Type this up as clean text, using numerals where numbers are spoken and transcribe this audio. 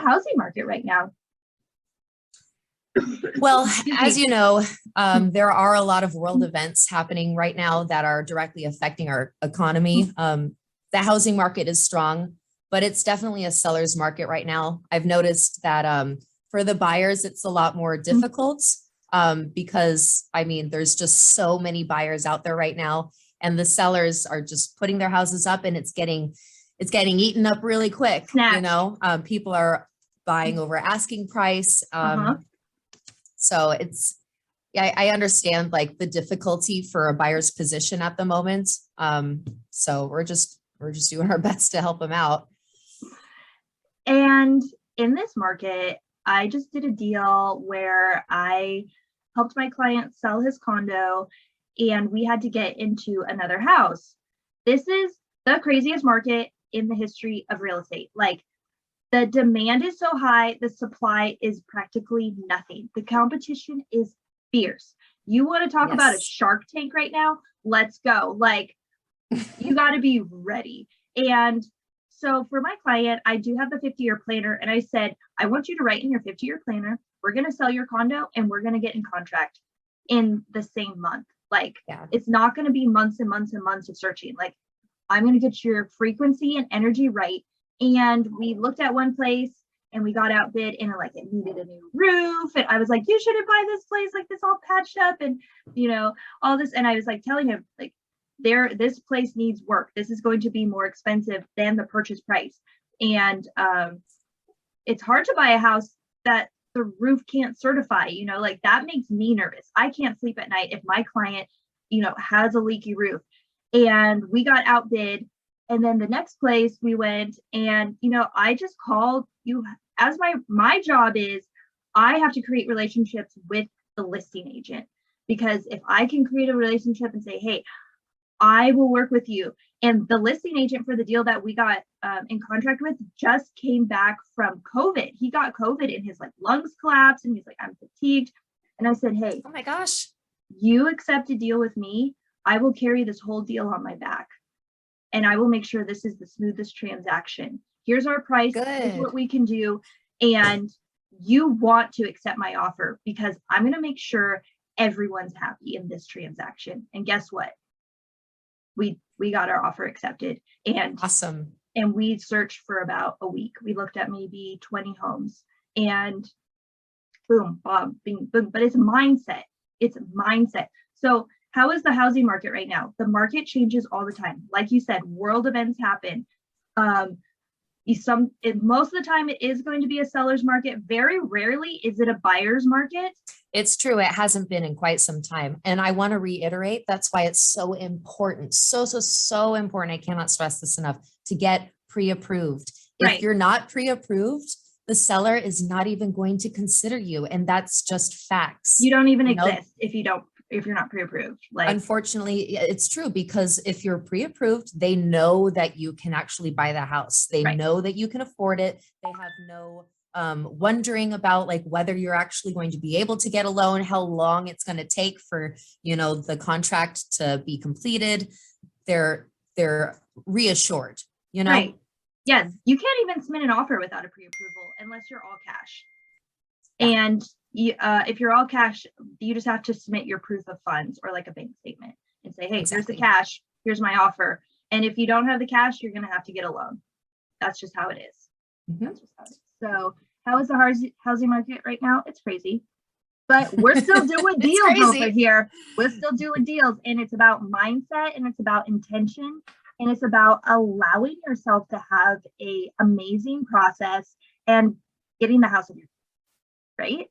housing market right now? Well, as you know, there are a lot of world events happening right now that are directly affecting our economy. The housing market is strong, but it's definitely a seller's market right now. I've noticed that for the buyers, it's a lot more difficult because, I mean, there's just so many buyers out there right now, and the sellers are just putting their houses up, and it's getting eaten up really quick. Snatched. You know, people are buying over asking price. So yeah, I understand like the difficulty for a buyer's position at the moment. So we're just doing our best to help them out. And in this market, I just did a deal where I helped my client sell his condo and we had to get into another house. This is the craziest market in the history of real estate. Like, the demand is so high, the supply is practically nothing. The competition is fierce. You want to talk about a Shark Tank right now? Let's go. Like, you got to be ready. And so for my client, I do have the 50-year planner. And I said, I want you to write in your 50-year planner, we're going to sell your condo and we're going to get in contract in the same month. Like, it's not going to be months and months and months of searching. Like, I'm going to get your frequency and energy right. And we looked at one place and we got outbid, and like it needed a new roof. And I was like, you shouldn't buy this place, like this all patched up and, you know, all this. And I was like telling him, like, this place needs work. This is going to be more expensive than the purchase price. And it's hard to buy a house that the roof can't certify, you know, like that makes me nervous. I can't sleep at night if my client, you know, has a leaky roof. And we got outbid. And then the next place we went, and, you know, I just called you as my job is I have to create relationships with the listing agent, because if I can create a relationship and say, hey, I will work with you. And the listing agent for the deal that we got in contract with just came back from COVID. He got COVID and his like lungs collapsed and he's like, I'm fatigued. And I said, hey, oh my gosh, you accept a deal with me, I will carry this whole deal on my back. And I will make sure this is the smoothest transaction. Here's our price. Here's what we can do. And you want to accept my offer because I'm going to make sure everyone's happy in this transaction. And guess what? We got our offer accepted. And awesome. And we searched for about a week. We looked at maybe 20 homes and boom, boom, bing, boom. But it's mindset. It's mindset. So how is the housing market right now? The market changes all the time. Like you said, world events happen. Most of the time it is going to be a seller's market. Very rarely is it a buyer's market. It's true. It hasn't been in quite some time. And I want to reiterate, that's why it's so important. So important. I cannot stress this enough, to get pre-approved. If you're not pre-approved, the seller is not even going to consider you. And that's just facts. You don't even exist if you're not pre-approved. Like, unfortunately, it's true, because if you're pre-approved, they know that you can actually buy the house. They know that you can afford it. They have no wondering about like whether you're actually going to be able to get a loan, how long it's going to take for, you know, the contract to be completed. They're reassured, you know. Right. Yes, you can't even submit an offer without a pre-approval unless you're all cash. And if you're all cash, you just have to submit your proof of funds or like a bank statement and say, hey, here's the cash, here's my offer. And if you don't have the cash, you're going to have to get a loan. That's just how it is. That's just how it is. So how is the housing market right now? It's crazy, but we're still doing deals over here. We're still doing deals, and it's about mindset, and it's about intention, and it's about allowing yourself to have a amazing process and getting the house of your, right?